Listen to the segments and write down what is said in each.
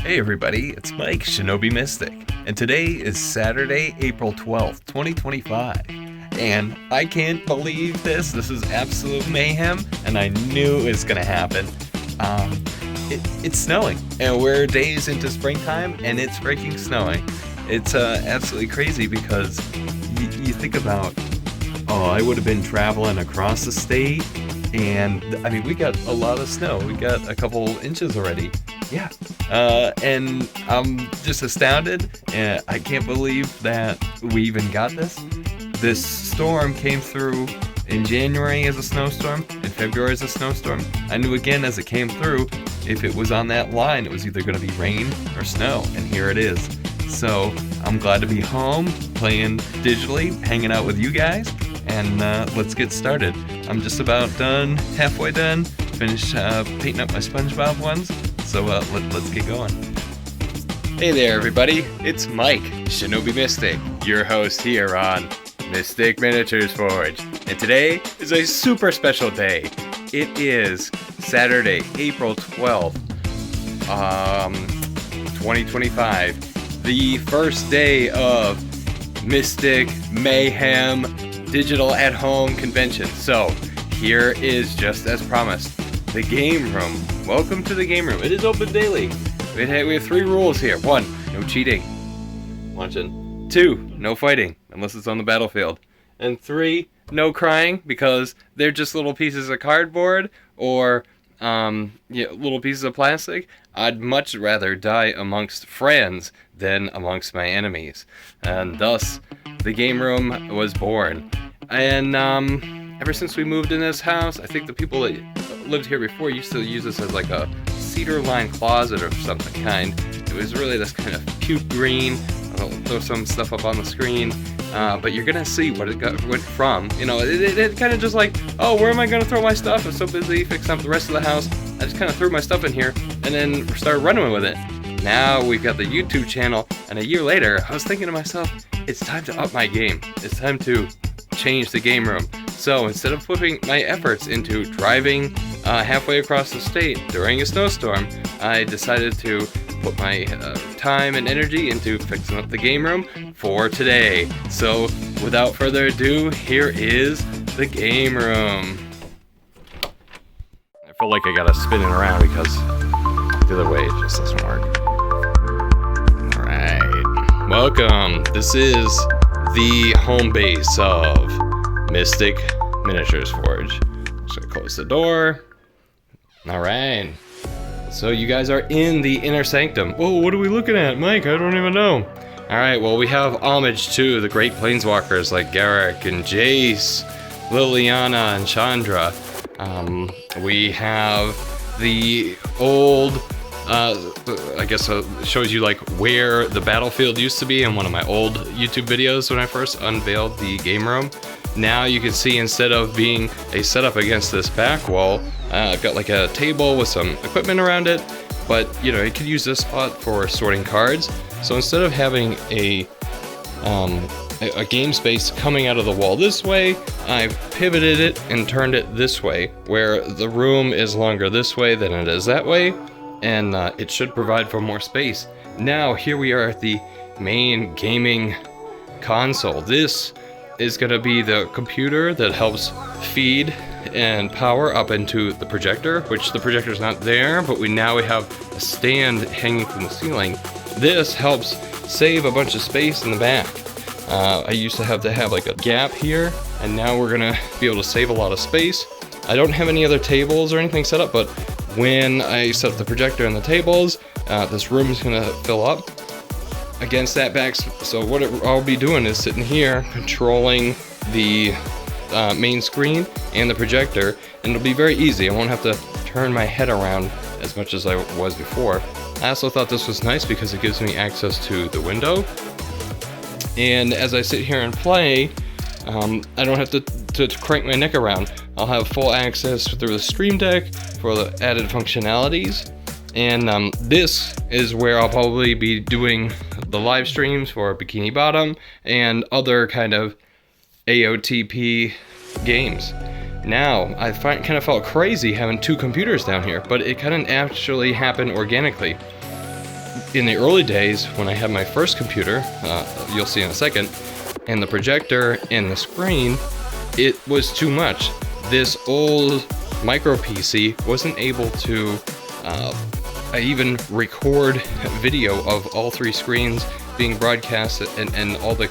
Hey everybody, it's Mike, Shinobi Mystic, and today is Saturday, April 12th, 2025, and I can't believe this. This is absolute mayhem, and I knew it was going to happen. It's snowing, and we're days into springtime, and it's freaking snowing. It's absolutely crazy because you think about, I would have been traveling across the state, and I mean, we got a lot of snow. We got a couple inches already. Yeah. And I'm just astounded. I can't believe that we even got this. This storm came through in January as a snowstorm, in February as a snowstorm. I knew again as it came through, if it was on that line, it was either going to be rain or snow, and here it is. So I'm glad to be home, playing digitally, hanging out with you guys, and let's get started. I'm just about done, halfway done, finished painting up my SpongeBob ones, so let's get going. Hey there everybody, it's Mike, Shinobi Mystic, your host here on Mystic Miniatures Forge, and today is a super special day. It is Saturday, April 12th, 2025, the first day of Mystic Mayhem Digital at Home Convention. So here is, just as promised, the game room. Welcome to the game room. It is open daily. We have 3 rules here. 1, no cheating. Luncheon. 2, no fighting unless it's on the battlefield. And 3, no crying, because they're just little pieces of cardboard or little pieces of plastic. I'd much rather die amongst friends than amongst my enemies. And thus, the game room was born. And ever since we moved in this house, I think the people that lived here before used to use this as like a cedar-lined closet or something kind. It was really this kind of puke green. I'll throw some stuff up on the screen, but you're gonna see what it went from. You know, it kind of just like, oh, where am I gonna throw my stuff? I'm so busy fixing up the rest of the house. I just kind of threw my stuff in here and then started running with it. Now we've got the YouTube channel, and a year later, I was thinking to myself, it's time to up my game. It's time to change the game room. So instead of putting my efforts into driving halfway across the state during a snowstorm, I decided to put my time and energy into fixing up the game room for today. So without further ado, here is the game room. I feel like I gotta spin it around because the other way it just doesn't work. Alright, welcome. This is the home base of Mystic Miniatures Forge. Just gonna close the door. Alright. So you guys are in the inner sanctum. Whoa, what are we looking at, Mike? I don't even know. Alright, well, we have homage to the great planeswalkers like Garrick and Jace, Liliana and Chandra. We have the old, I guess shows you like where the battlefield used to be in one of my old YouTube videos when I first unveiled the game room. Now you can see, instead of being a setup against this back wall, I've got like a table with some equipment around it, but you know, you could use this spot for sorting cards. So instead of having a game space coming out of the wall this way, I've pivoted it and turned it this way, where the room is longer this way than it is that way, and it should provide for more space. Now here we are at the main gaming console. This is going to be the computer that helps feed and power up into the projector, which the projector's not there, but we have a stand hanging from the ceiling. This helps save a bunch of space in the back. I used to have like a gap here, and now we're gonna be able to save a lot of space. I don't have any other tables or anything set up, but when I set up the projector and the tables, this room is gonna fill up against that back. So what I'll be doing is sitting here controlling the main screen and the projector, and it'll be very easy. I won't have to turn my head around as much as I was before. I also thought this was nice because it gives me access to the window, and as I sit here and play, I don't have to crank my neck around. I'll have full access through the Stream Deck for the added functionalities. And this is where I'll probably be doing the live streams for Bikini Bottom and other kind of AOTP games. Now, I kind of felt crazy having two computers down here, but it kind of actually happened organically. in the early days when I had my first computer, you'll see in a second, and the projector and the screen, it was too much. This old micro PC wasn't able to even record video of all three screens being broadcast and all the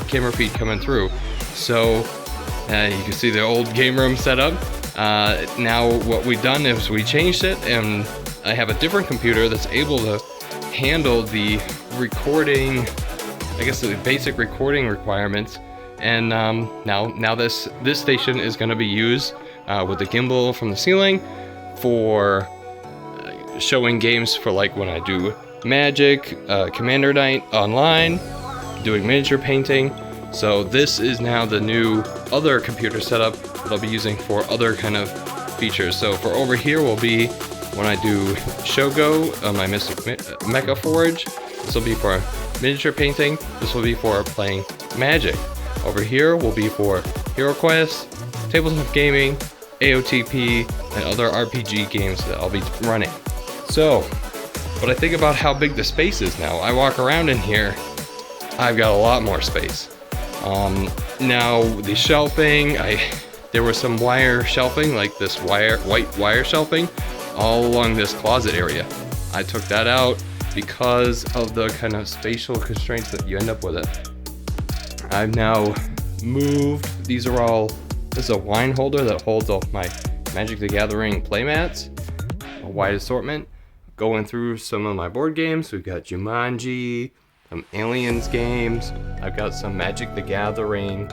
camera feed coming through. So you can see the old game room setup. Now what we've done is we changed it, and I have a different computer that's able to handle the recording, I guess the basic recording requirements. And now this station is going to be used with the gimbal from the ceiling for showing games for like when I do Magic, Commander Night online, doing miniature painting. So this is now the new other computer setup that I'll be using for other kind of features. So for over here will be when I do Shogo on my Mystic Mecha Forge. This will be for miniature painting. This will be for playing Magic. Over here will be for Hero Quest, tabletop gaming, AOTP, and other RPG games that I'll be running. So, when I think about how big the space is now, I walk around in here, I've got a lot more space. Now the shelving, there was some wire shelving, like this white wire shelving, all along this closet area. I took that out because of the kind of spatial constraints that you end up with it. I've now moved, this is a wine holder that holds all my Magic the Gathering playmats, a wide assortment. Going through some of my board games, we've got Jumanji, some Aliens games, I've got some Magic the Gathering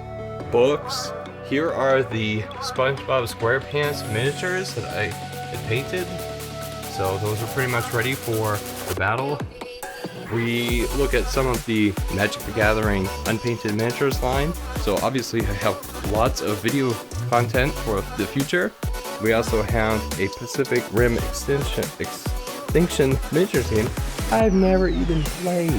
books. Here are the SpongeBob SquarePants miniatures that I had painted. So those are pretty much ready for the battle. We look at some of the Magic the Gathering unpainted miniatures line. So obviously I have lots of video content for the future. We also have a Pacific Rim Extinction miniatures game I've never even played.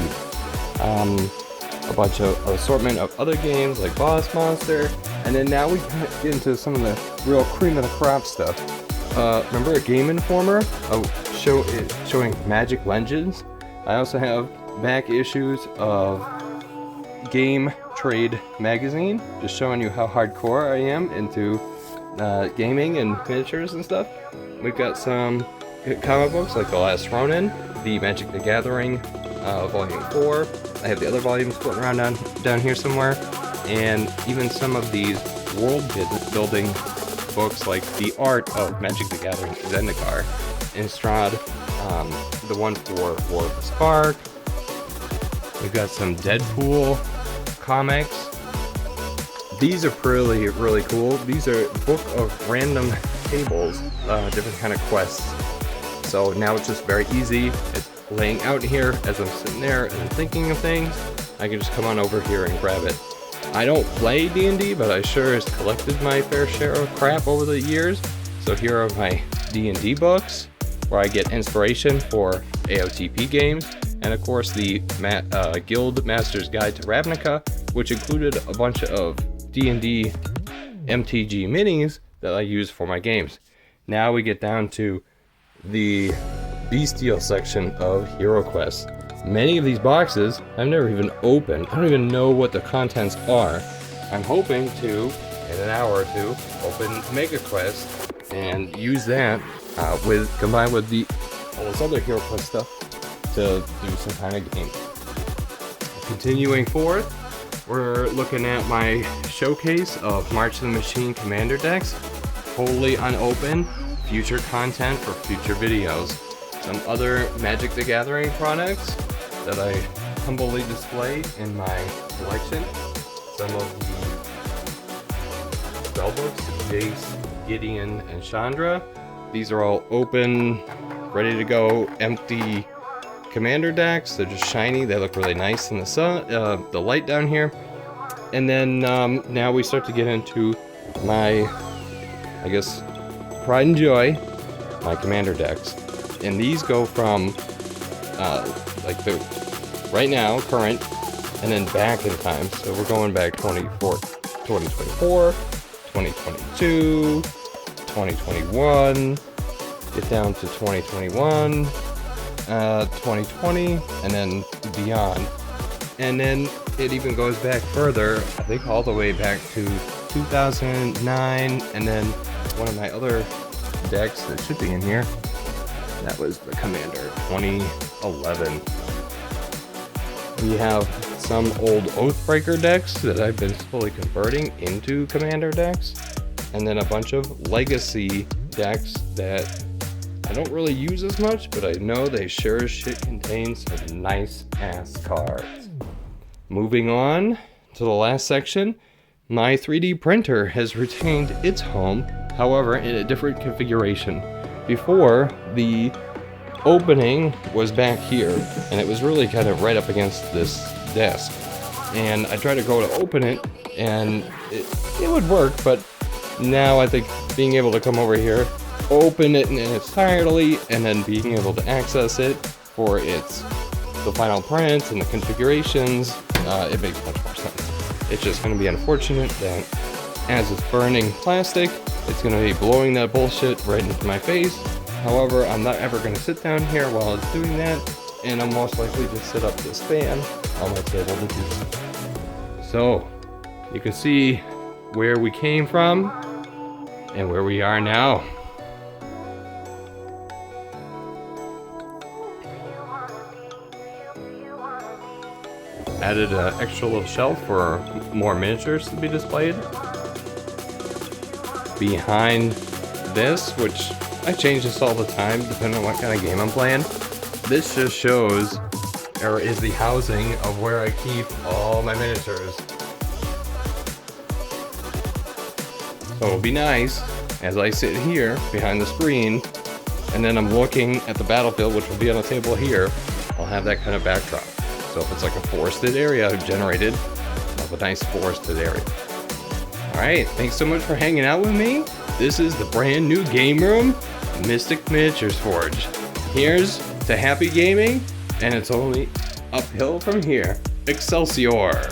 A bunch of assortment of other games like Boss Monster, and then now we get into some of the real cream of the crop stuff. Remember a Game Informer showing Magic Legends? I also have back issues of Game Trade magazine, just showing you how hardcore I am into gaming and miniatures and stuff. We've got some comic books like The Last Ronin, the Magic the Gathering Volume 4. I have the other volumes floating around down here somewhere, and even some of these world building books like The Art of Magic the Gathering Zendikar, Innistrad, the one for War of the Spark. We've got some Deadpool comics. These are really cool. These are a book of random tables, different kind of quests. So now it's just very easy. It's laying out here as I'm sitting there and thinking of things. I can just come on over here and grab it. I don't play D&D, but I sure has collected my fair share of crap over the years. So here are my D&D books, where I get inspiration for AOTP games, and of course the Guild Master's Guide to Ravnica, which included a bunch of D&D MTG minis that I use for my games. Now we get down to the bestial section of Hero Quest. Many of these boxes I've never even opened. I don't even know what the contents are. I'm hoping to, in an hour or two, open Mega Quest and use that combined with all this other Hero Quest stuff to do some kind of game. Continuing forth, we're looking at my showcase of March of the Machine Commander decks, wholly unopened, future content for future videos. Some other Magic the Gathering products that I humbly display in my collection. Some of the spellbooks, Jace, Gideon, and Chandra. These are all open, ready to go, empty commander decks. They're just shiny, they look really nice in the sun, the light down here. And then now we start to get into my, I guess, pride and joy, my commander decks. And these go from like the right now, current, and then back in time. So we're going back 2024, 2022, 2021, get down to 2021, 2020, and then beyond. And then it even goes back further, I think all the way back to 2009, and then one of my other decks that should be in here, that was the Commander 2011. We have some old Oathbreaker decks that I've been slowly converting into Commander decks, and then a bunch of Legacy decks that I don't really use as much, but I know they sure as shit contain some nice ass cards. Moving on to the last section, my 3D printer has retained its home, however in a different configuration. Before, the opening was back here, and it was really kind of right up against this desk. And I tried to go to open it, and it would work, but now I think being able to come over here, open it in its entirety, and then being able to access it for the final print and the configurations, it makes much more sense. It's just going to be unfortunate that as it's burning plastic, it's going to be blowing that bullshit right into my face. However, I'm not ever going to sit down here while it's doing that, and I'll most likely just set up this fan on my table to do so. So, you can see where we came from and where we are now. Added an extra little shelf for more miniatures to be displayed. Behind this, which I change this all the time depending on what kind of game I'm playing, this just shows, or is the housing of where I keep all my miniatures. So it'll be nice as I sit here behind the screen and then I'm looking at the battlefield, which will be on a table here. I'll have that kind of backdrop. So if it's like a forested area I've generated, I'll have a nice forested area. Alright, thanks so much for hanging out with me. This is the brand new game room, Mystic Miniatures Forge. Here's to happy gaming, and it's only uphill from here. Excelsior!